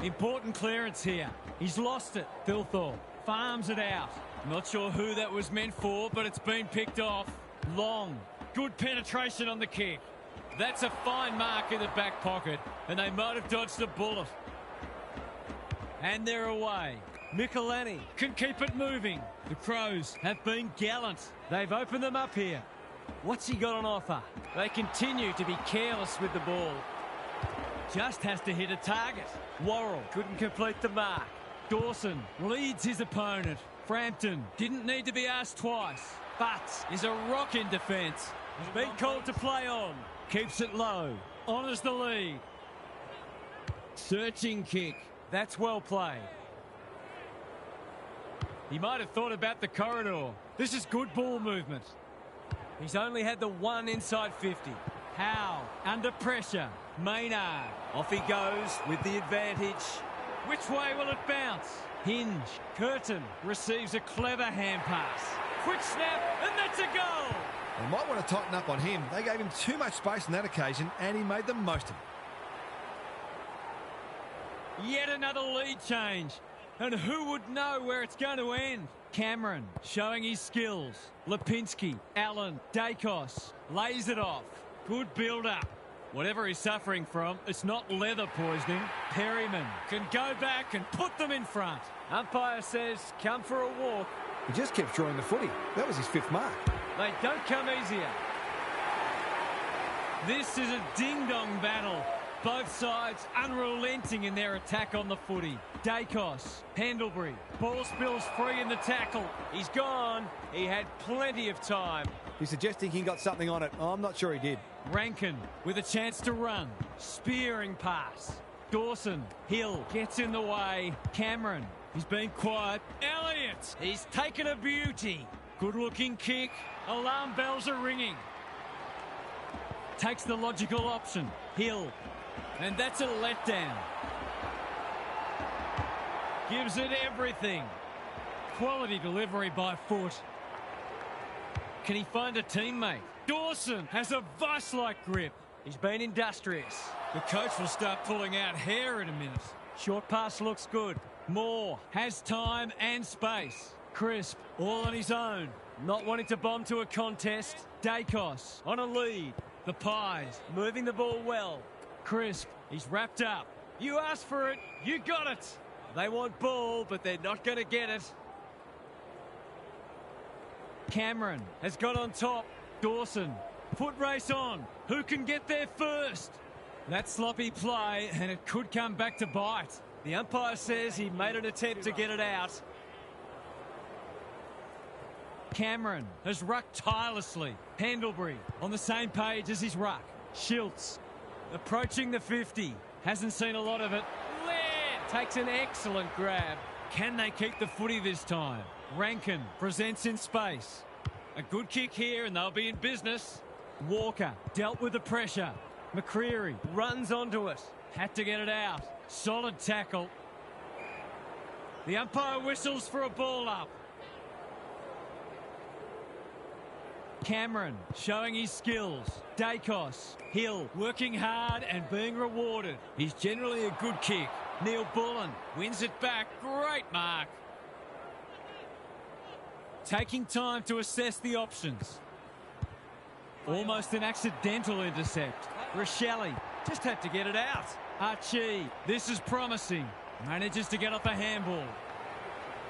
Important clearance here. He's lost it. Thilthorpe farms it out. Not sure who that was meant for, but it's been picked off. Long. Good penetration on the kick. That's a fine mark in the back pocket, and they might have dodged a bullet. And they're away. Michelani can keep it moving. The Crows have been gallant. They've opened them up here. What's he got on offer? They continue to be careless with the ball. Just has to hit a target. Worrell couldn't complete the mark. Dawson leads his opponent. Frampton didn't need to be asked twice. Butts is a rock in defence. He's been called to play on. Keeps it low. Honours the lead. Searching kick. That's well played. He might have thought about the corridor. This is good ball movement. He's only had the one inside 50. Howe under pressure. Maynard. Off he goes with the advantage. Which way will it bounce? Hinge. Curtin receives a clever hand pass. Quick snap, and that's a goal. They might want to tighten up on him. They gave him too much space on that occasion, and he made the most of it. Yet another lead change. And who would know where it's going to end? Cameron showing his skills. Lipinski, Allen, Dacos lays it off. Good build-up. Whatever he's suffering from, it's not leather poisoning. Perryman can go back and put them in front. Umpire says, come for a walk. He just kept drawing the footy. That was his fifth mark. They don't come easier. This is a ding-dong battle. Both sides unrelenting in their attack on the footy. Dacos, Pendlebury, ball spills free in the tackle. He's gone. He had plenty of time. He's suggesting he got something on it. I'm not sure he did. Rankin with a chance to run. Spearing pass. Dawson, Hill gets in the way. Cameron, he's been quiet. Elliott, he's taken a beauty. Good looking kick. Alarm bells are ringing. Takes the logical option. Hill. And that's a letdown. Gives it everything. Quality delivery by foot. Can he find a teammate? Dawson has a vice-like grip. He's been industrious. The coach will start pulling out hair in a minute. Short pass looks good. Moore has time and space. Crisp, all on his own. Not wanting to bomb to a contest. Dacos on a lead. The Pies moving the ball well. Crisp, he's wrapped up. You asked for it, you got it. They want ball, but they're not going to get it. Cameron has got on top. Dawson, foot race on. Who can get there first? That sloppy play, and it could come back to bite. The umpire says he made an attempt to get it out. Cameron has rucked tirelessly. Pendlebury on the same page as his ruck. Schiltz approaching the 50. Hasn't seen a lot of it. Laird takes an excellent grab. Can they keep the footy this time? Rankin presents in space. A good kick here and they'll be in business. Walker dealt with the pressure. McCreary runs onto it. Had to get it out. Solid tackle. The umpire whistles for a ball up. Cameron showing his skills. Dacos, Hill working hard and being rewarded. He's generally a good kick. Neil Bullen wins it back. Great mark. Taking time to assess the options. Almost an accidental intercept. Rochelle just had to get it out. Archie, this is promising. Manages to get off a handball.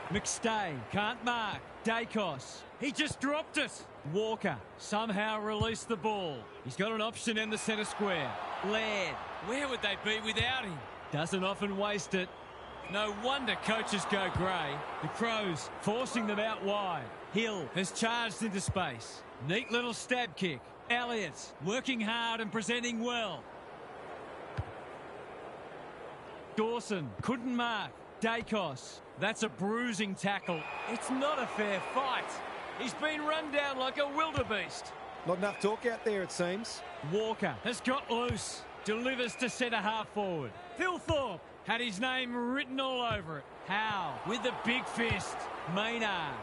McStay can't mark. Dacos, he just dropped it. Walker somehow released the ball. He's got an option in the centre square. Laird, where would they be without him? Doesn't often waste it. No wonder coaches go grey. The Crows forcing them out wide. Hill has charged into space. Neat little stab kick. Elliott working hard and presenting well. Dawson couldn't mark. Dacos, that's a bruising tackle. It's not a fair fight. He's been run down like a wildebeest. Not enough talk out there, it seems. Walker has got loose. Delivers to centre half forward. Thilthorpe had his name written all over it. Howe with the big fist. Maynard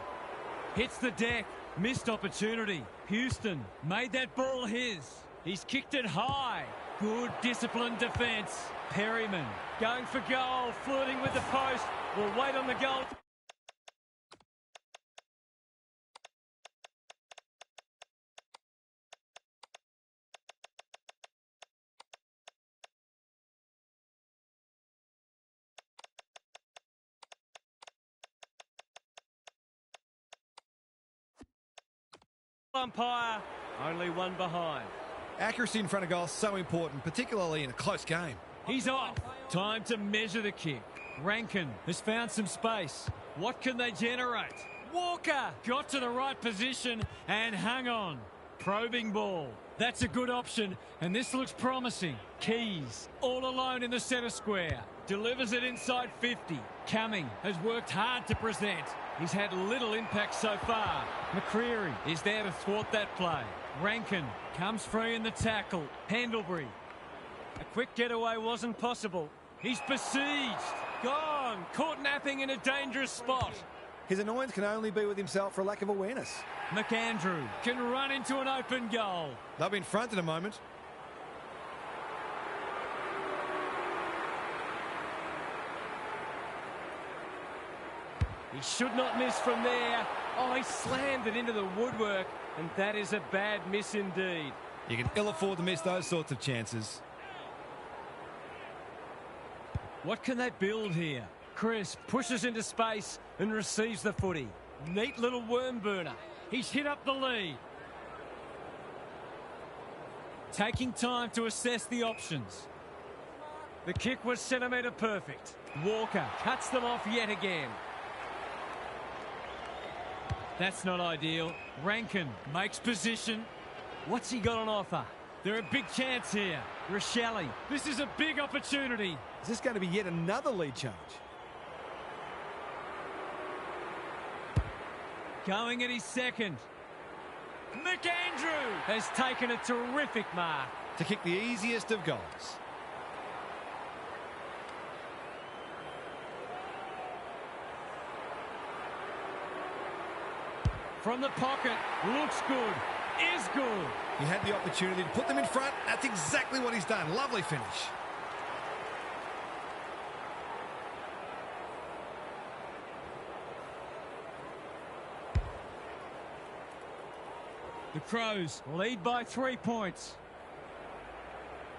hits the deck. Missed opportunity. Houston made that ball his. He's kicked it high. Good disciplined defence. Perryman going for goal. Flirting with the post. Will wait on the goal. Umpire, only one behind. Accuracy in front of goal is so important, particularly in a close game. He's off. Time to measure the kick. Rankin has found some space. What can they generate? Walker got to the right position and hung on. Probing ball. That's a good option, and this looks promising. Keys, all alone in the centre square. Delivers it inside 50. Cumming has worked hard to present. He's had little impact so far. McCreary is there to thwart that play. Rankin comes free in the tackle. Pendlebury. A quick getaway wasn't possible. He's besieged. Gone. Caught napping in a dangerous spot. His annoyance can only be with himself for a lack of awareness. McAndrew can run into an open goal. They'll be in front in a moment. He should not miss from there. Oh, he slammed it into the woodwork, and that is a bad miss indeed. You can ill afford to miss those sorts of chances. What can they build here? Crisp pushes into space and receives the footy. Neat little worm burner. He's hit up the lead. Taking time to assess the options. The kick was centimetre perfect. Walker cuts them off yet again. That's not ideal. Rankin makes position. What's he got on offer? They're a big chance here. Rochelle, this is a big opportunity. Is this going to be yet another lead change? Going at his second. McAndrew has taken a terrific mark. To kick the easiest of goals. From the pocket, looks good, is good. He had the opportunity to put them in front. That's exactly what he's done. Lovely finish. The Crows lead by 3 points.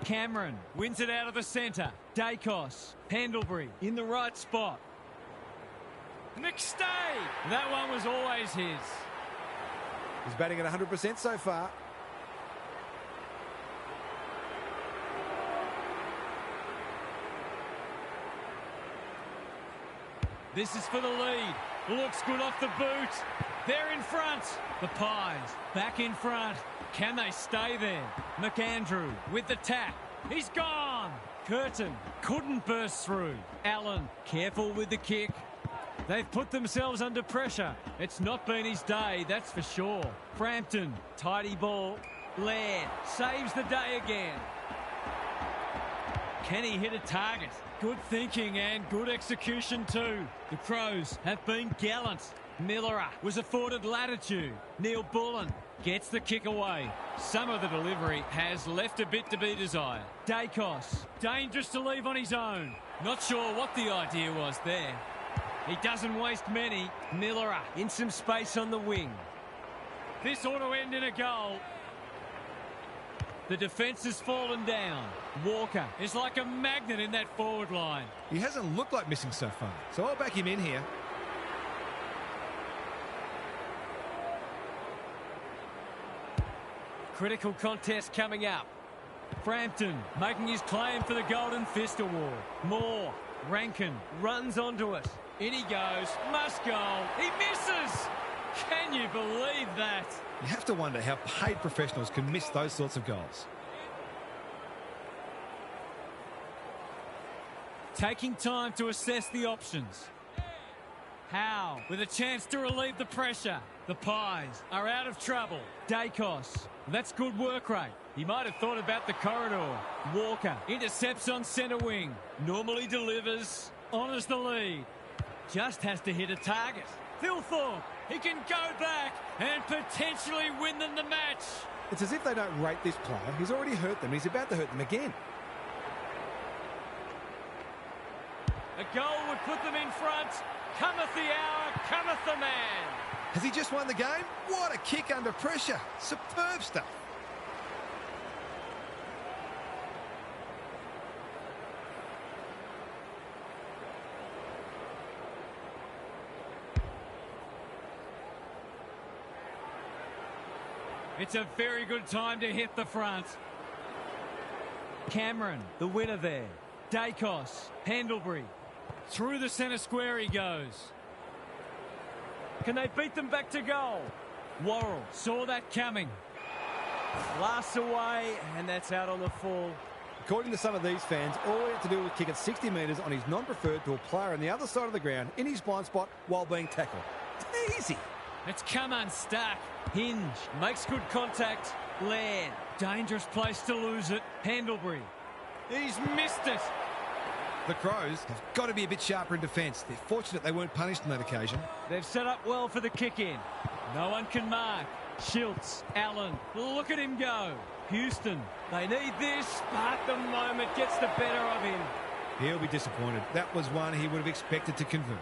Cameron wins it out of the centre. Dacos, Pendlebury in the right spot. McStay, that one was always his. He's batting at 100% so far. This is for the lead. Looks good off the boot. They're in front. The Pies back in front. Can they stay there? McAndrew with the tap. He's gone. Curtin couldn't burst through. Allen careful with the kick. They've put themselves under pressure. It's not been his day, that's for sure. Frampton, tidy ball. Laird saves the day again. Can he hit a target? Good thinking and good execution too. The Crows have been gallant. Miller was afforded latitude. Neil Bullen gets the kick away. Some of the delivery has left a bit to be desired. Dacos, dangerous to leave on his own. Not sure what the idea was there. He doesn't waste many. Miller in some space on the wing. This ought to end in a goal. The defence has fallen down. Walker is like a magnet in that forward line. He hasn't looked like missing so far, so I'll back him in here. Critical contest coming up. Frampton making his claim for the Golden Fist Award. Moore, Rankin runs onto it. In he goes, must goal. He misses. Can you believe that? You have to wonder how paid professionals can miss those sorts of goals. Taking time to assess the options. Howe with a chance to relieve the pressure. The Pies are out of trouble. Dacos, that's good work rate. He might have thought about the corridor. Walker intercepts on centre wing. Normally delivers, honours the lead. Just has to hit a target. Thilthorpe, he can go back and potentially win them the match. It's as if they don't rate this player. He's already hurt them. He's about to hurt them again. A goal would put them in front. Cometh the hour, cometh the man. Has he just won the game? What a kick under pressure. Superb stuff. It's a very good time to hit the front. Cameron, the winner there. Dacos, Pendlebury. Through the centre square he goes. Can they beat them back to goal? Worrell saw that coming. Blasts away, and that's out on the full. According to some of these fans, all he had to do was kick it 60 metres on his non-preferred to a player on the other side of the ground in his blind spot while being tackled. It's easy. It's come unstuck. Hinge makes good contact. Laird, dangerous place to lose it. Pendlebury, he's missed it. The Crows have got to be a bit sharper in defence. They're fortunate they weren't punished on that occasion. They've set up well for the kick-in. No one can mark. Schiltz, Allen, look at him go. Houston, they need this, but the moment gets the better of him. He'll be disappointed. That was one he would have expected to convert.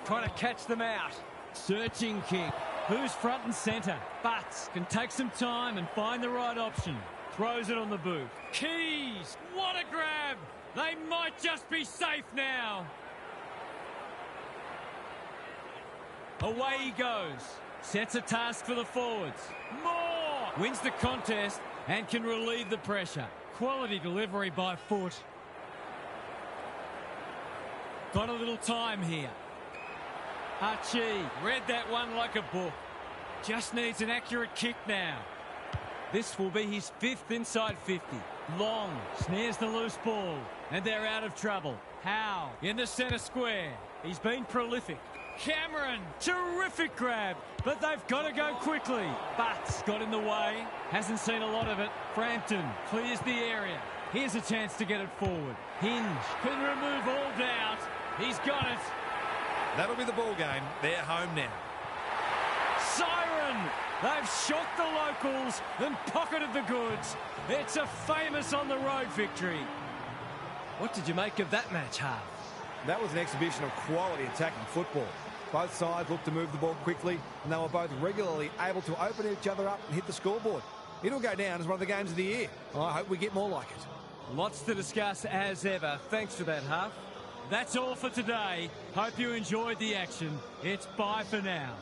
Trying to catch them out. Searching kick. Who's front and centre? Butts can take some time and find the right option. Throws it on the boot. Keys! What a grab! They might just be safe now. Away he goes. Sets a task for the forwards. Moore! Wins the contest and can relieve the pressure. Quality delivery by foot. Got a little time here. Archie read that one like a book. Just needs an accurate kick now. This will be his 5th inside 50. Long snares the loose ball, and they're out of trouble. Howe in the centre square. He's been prolific. Cameron, terrific grab, but they've got to go quickly. But got in the way, hasn't seen a lot of it. Frampton clears the area. Here's a chance to get it forward. Hinge can remove all doubt. He's got it. That'll be the ball game. They're home now. Siren! They've shocked the locals and pocketed the goods. It's a famous on the road victory. What did you make of that match, Half? That was an exhibition of quality attacking football. Both sides looked to move the ball quickly, and they were both regularly able to open each other up and hit the scoreboard. It'll go down as one of the games of the year. I hope we get more like it. Lots to discuss as ever. Thanks for that, Half. That's all for today. Hope you enjoyed the action. It's bye for now.